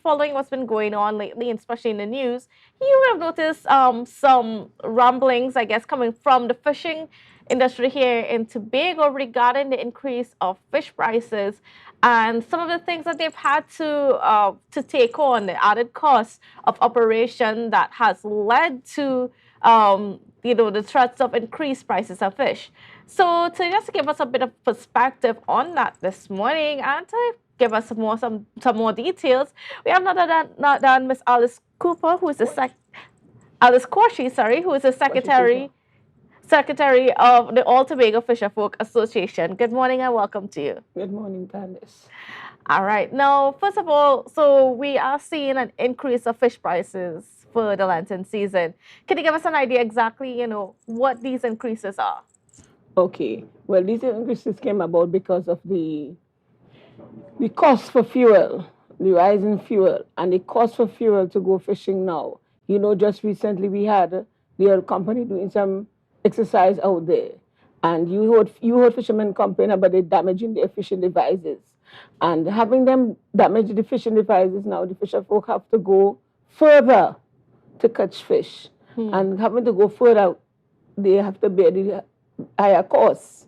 following what's been going on lately, especially in the news, you would have noticed some rumblings, I guess, coming from the fishing industry here in Tobago regarding the increase of fish prices and some of the things that they've had to take on, the added cost of operation that has led to the threats of increased prices of fish. So to just give us a bit of perspective on that this morning and to give us some more details, we have not done Miss Alice Cooper, who is the Alice Corshi, sorry, who is the secretary of the All Tobago Fisherfolk Association. Good morning and welcome to you. Good morning, Candice. All right. Now, first of all, so we are seeing an increase of fish prices for the Lenten season. Can you give us an idea exactly, what these increases are? Okay. Well, these increases came about because of the cost for fuel, the rise in fuel, and the cost for fuel to go fishing now. Just recently we had the oil company doing some exercise out there, and you heard fishermen complain about the damaging their fishing devices, and having them damage the fishing devices now, the fisher folk have to go further to catch fish, and having to go further, they have to bear the higher costs.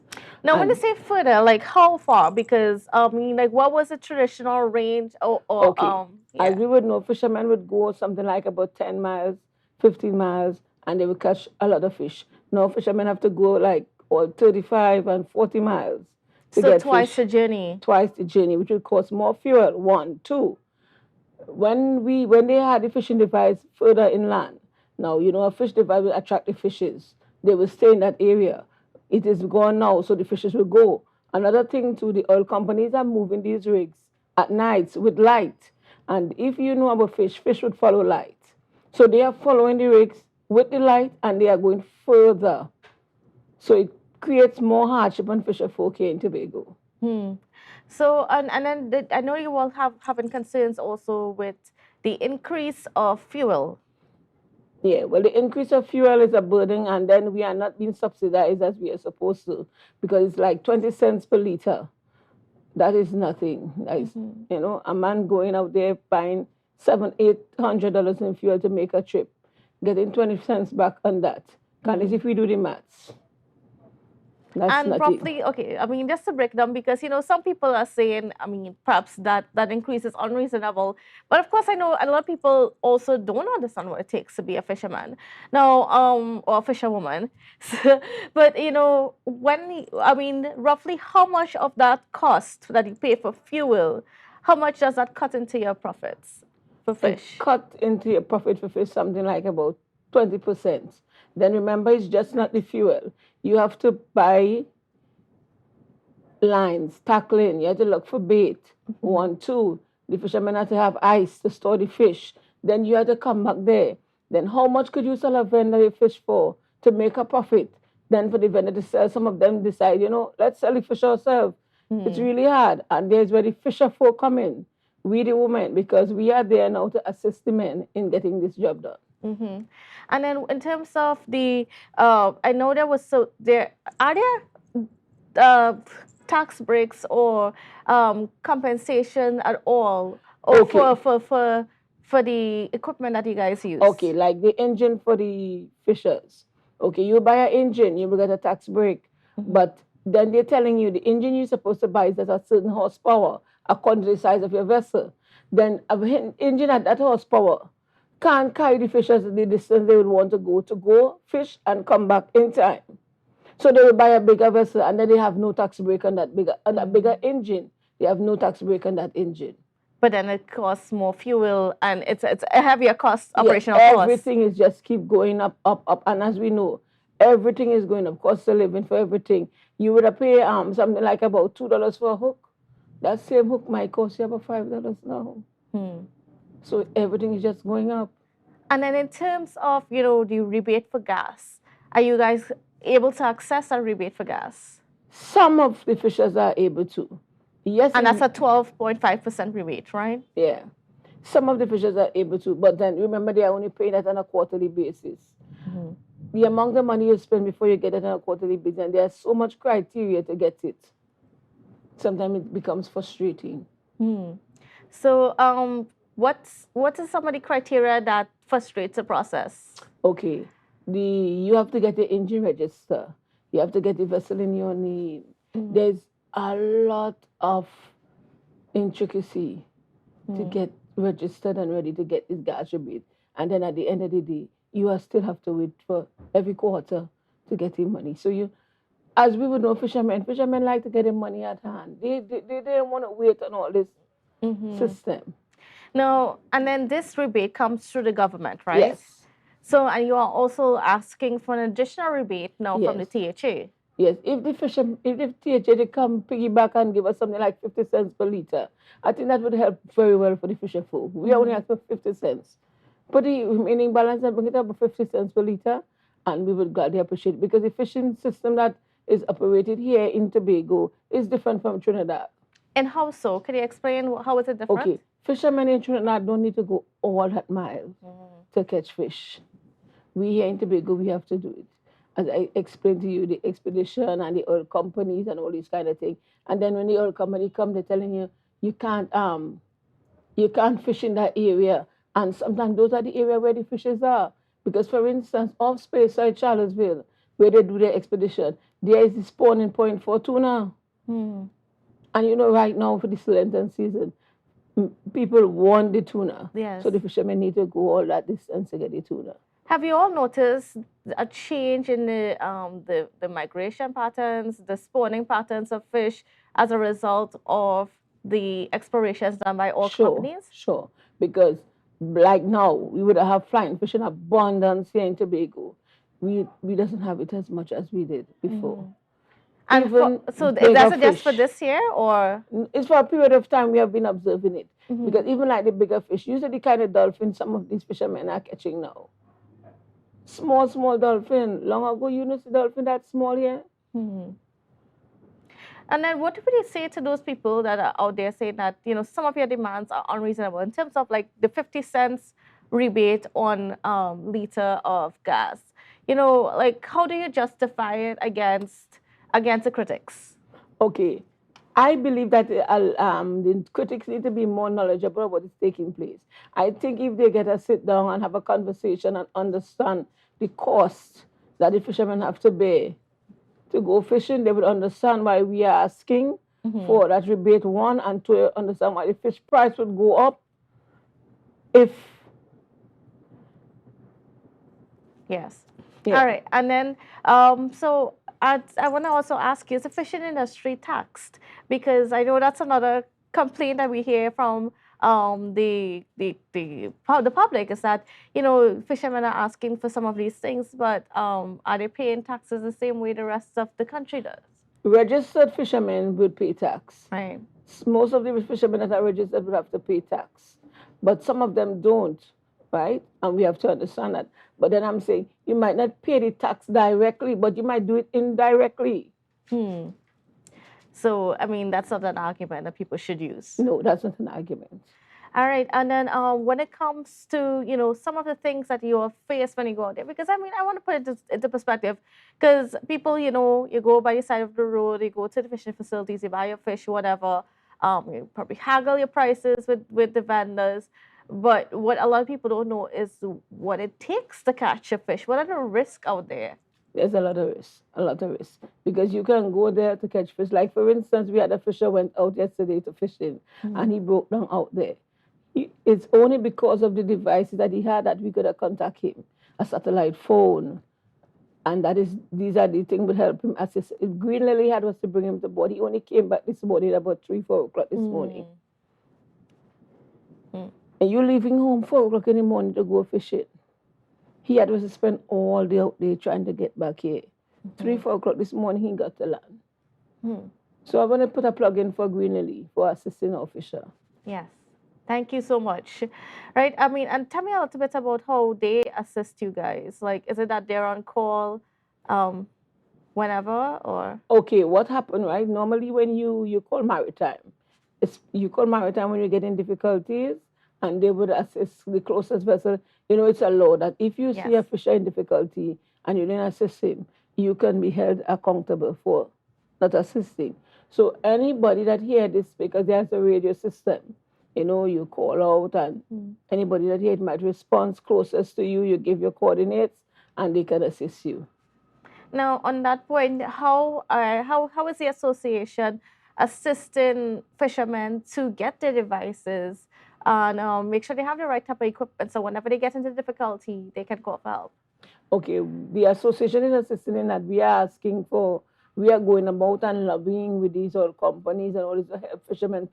Now, when you say further, like how far? Because like what was the traditional range? Okay. Yeah. As we would know, fishermen would go something like about 10 miles, 15 miles, and they would catch a lot of fish. Now, fishermen have to go like 35 and 40 miles to So get twice fish. the journey. Twice the journey, which would cost more fuel. One, two. When they had the fishing device further inland, now a fish device will attract the fishes. They will stay in that area. It is gone now, so the fishes will go. Another thing too, the oil companies are moving these rigs at nights with light. And if you know about fish would follow light. So they are following the rigs with the light and they are going further. So it creates more hardship on fisher folk here in Tobago. So, and then I know you all having concerns also with the increase of fuel. Yeah, well, the increase of fuel is a burden, and then we are not being subsidized as we are supposed to, because it's like 20 cents per liter. That is nothing. That is, a man going out there buying $700-800 in fuel to make a trip, getting 20 cents back on that. Candice, if we do the maths. That's And nothing. roughly, okay, I mean, just to break down, because, some people are saying, I mean, perhaps that increase is unreasonable. But of course, I know a lot of people also don't understand what it takes to be a fisherman now, or a fisherwoman. But, roughly how much of that cost that you pay for fuel, how much does that cut into your profits for fish? It cut into your profit for fish something like about 20%. Then remember, it's just not the fuel. You have to buy lines, tackling. You have to look for bait. 1, 2. The fishermen have to have ice to store the fish. Then you have to come back there. Then how much could you sell a vendor a fish for to make a profit? Then for the vendor to sell, some of them decide, let's sell the fish ourselves. It's really hard. And there's where the fisher folk come in. We the women, because we are there now to assist the men in getting this job done. And then in terms of the, I know are there tax breaks or compensation at all for the equipment that you guys use? Okay, like the engine for the fishers. Okay, you buy an engine, you will get a tax break. But then they're telling you the engine you're supposed to buy is at a certain horsepower according to the size of your vessel. Then an engine at that horsepower can't carry the fishers the distance they would want to go fish and come back in time. So they will buy a bigger vessel and then they have no tax break on that bigger engine. They have no tax break on that engine. But then it costs more fuel and it's a heavier cost, operational cost. cost. Everything is just keep going up. And as we know, everything is going up. Cost of living for everything. You would have pay something like about $2 for a hook. That same hook might cost you about $5 now. So everything is just going up. And then in terms of, the rebate for gas, are you guys able to access a rebate for gas? Some of the fishers are able to. Yes. And that's a 12.5% rebate, right? Yeah. Some of the fishers are able to, but then remember they are only paying that on a quarterly basis. The amount of money you spend before you get it on a quarterly basis, and there's so much criteria to get it. Sometimes it becomes frustrating. So what is some of the criteria that frustrates the process? Okay, you have to get the engine register. You have to get the vessel in your name. There's a lot of intricacy to get registered and ready to get this gas rebate. And then at the end of the day, you are still have to wait for every quarter to get the money. So as we would know, fishermen like to get the money at hand. They don't want to wait on all this system. No, and then this rebate comes through the government, right? Yes. So, and you are also asking for an additional rebate now from the Yes. THA. Yes, if the THA they come piggyback and give us something like 50 cents per liter, I think that would help very well for the fisher folk. We only ask for 50 cents. Put the remaining balance and bring it up to 50 cents per liter, and we would gladly appreciate it because the fishing system that is operated here in Tobago is different from Trinidad. And how so? Can you explain how is it different? Okay, fishermen in Trinidad don't need to go all that mile to catch fish. We here in Tobago, we have to do it. As I explained to you, the expedition and the oil companies and all these kind of things. And then when the oil company come, they're telling you you can't fish in that area. And sometimes those are the area where the fishes are. Because for instance, off space side Charlottesville, where they do their expedition, there is the spawning point for tuna. And right now for this Lenten season, people want the tuna. Yes. So the fishermen need to go all that distance to get the tuna. Have you all noticed a change in the migration patterns, the spawning patterns of fish as a result of the explorations done by oil companies? Sure. Because like now, we would have flying fish in abundance here in Tobago. We doesn't have it as much as we did before. And so is that just for this year, or? It's for a period of time we have been observing it. Because even like the bigger fish, usually the kind of dolphin some of these fishermen are catching now. Small dolphin. Long ago, you know the dolphin that small here? And then what would you say to those people that are out there saying that, some of your demands are unreasonable in terms of like the 50 cents rebate on liter of gas? Like how do you justify it against the critics? Okay. I believe that the critics need to be more knowledgeable about what's taking place. I think if they get to sit down and have a conversation and understand the cost that the fishermen have to bear to go fishing, they would understand why we are asking for that rebate, one, and to understand why the fish price would go up if... Yes. Yeah. All right. And then, so I want to also ask you, is the fishing industry taxed? Because I know that's another complaint that we hear from the public is that, fishermen are asking for some of these things, but are they paying taxes the same way the rest of the country does? Registered fishermen would pay tax. Right. Most of the fishermen that are registered would have to pay tax. But some of them don't, right? And we have to understand that. But then I'm saying you might not pay the tax directly, but you might do it indirectly. So, I mean, that's not an argument that people should use. No, that's not an argument. All right. And then when it comes to, some of the things that you are faced when you go out there, because, I mean, I want to put it into perspective, because people, you go by the side of the road, you go to the fishing facilities, you buy your fish, whatever, you probably haggle your prices with the vendors. But what a lot of people don't know is what it takes to catch a fish. What are the risks out there? There's a lot of risk. Because you can go there to catch fish. Like, for instance, we had a fisher went out yesterday to fishing, and he broke down out there. It's only because of the devices that he had that we could have contacted him. A satellite phone. And these are the things that would help him assist. If Green Lily had was to bring him to board, he only came back this morning about 3-4 o'clock this morning. And you're leaving home 4 o'clock in the morning to go fishing. He had to spend all day out there trying to get back here. 3-4 o'clock this morning, he got to land. So I'm going to put a plug in for Green Lily for assisting our fisher. Yes. Thank you so much. Right. I mean, and tell me a little bit about how they assist you guys. Like, is it that they're on call whenever or? Okay, what happened, right? Normally when you call Maritime, you call Maritime when you get in difficulties, and they would assist the closest vessel. It's a law that if you see a fisher in difficulty and you didn't assist him, you can be held accountable for not assisting. So anybody that hears this, because there's a radio system, You know, you call out, and anybody that it might respond closest to you, you give your coordinates, and they can assist you. Now, on that point, how is the association assisting fishermen to get their devices and make sure they have the right type of equipment so whenever they get into difficulty, they can call for help? Okay, the association is assisting in that we are asking for, we are going about and lobbying with these all companies and all these help fishermen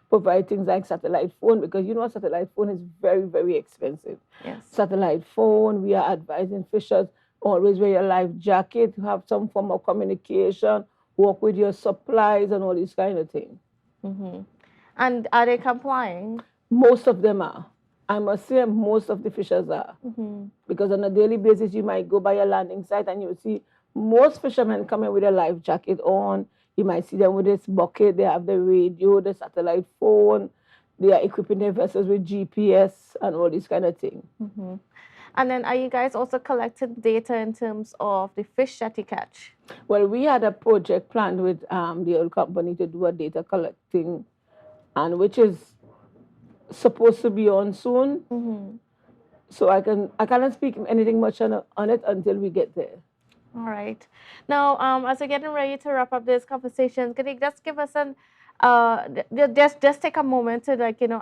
provide things like satellite phone, because you know a satellite phone is very, very expensive. Yes. Satellite phone, we are advising fishers always wear your life jacket, have some form of communication, work with your supplies and all these kind of things. And are they complying? Most of them are. I must say most of the fishers are. Because on a daily basis, you might go by a landing site and you'll see most fishermen coming with a life jacket on. You might see them with this bucket. They have the radio, the satellite phone. They are equipping their vessels with GPS and all these kind of things. And then are you guys also collecting data in terms of the fish that you catch? Well, we had a project planned with the oil company to do a data collecting, and which is supposed to be on soon. So I cannot speak anything much on it until we get there. All right. Now, as we're getting ready to wrap up this conversation, can you just give us an just take a moment to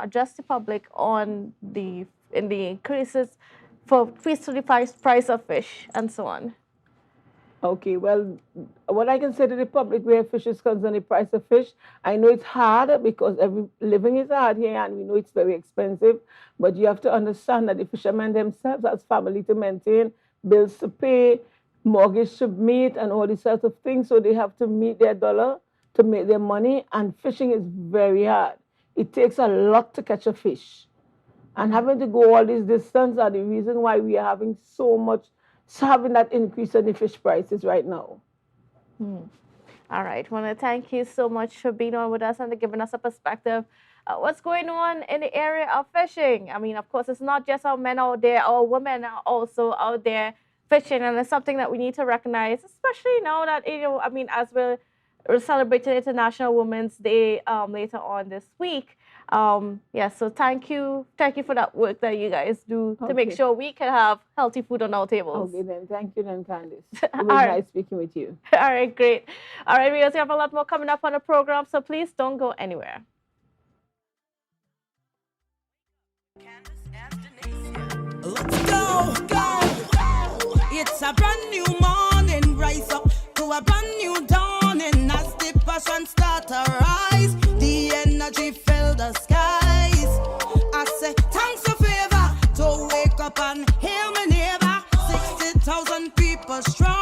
address the public on the increases for the price of fish and so on? Okay, well, what I can say to the public where fish is concerned, the price of fish, I know it's hard because living is hard here and we know it's very expensive, but you have to understand that the fishermen themselves has family to maintain, bills to pay, mortgage to meet, and all these sorts of things, so they have to meet their dollar to make their money, and fishing is very hard. It takes a lot to catch a fish. And having to go all this distance are the reason why we are having having that increase in the fish prices right now. All right. I want to thank you so much for being on with us and giving us a perspective. What's going on in the area of fishing? I mean, of course, it's not just our men out there, our women are also out there fishing, and it's something that we need to recognize, especially now that, as we're celebrating International Women's Day later on this week. So thank you for that work that you guys do to make sure we can have healthy food on our tables. Okay, then thank you then, Candice. It was nice speaking with you. All right, great. All right, we also have a lot more coming up on the program, so please don't go anywhere. Let's go. It's a brand new morning, rise up to a brand new dawning as the passion start to rise. The energy fill the skies. I say thanks for favor to wake up and hear me neighbor. 60,000 people strong.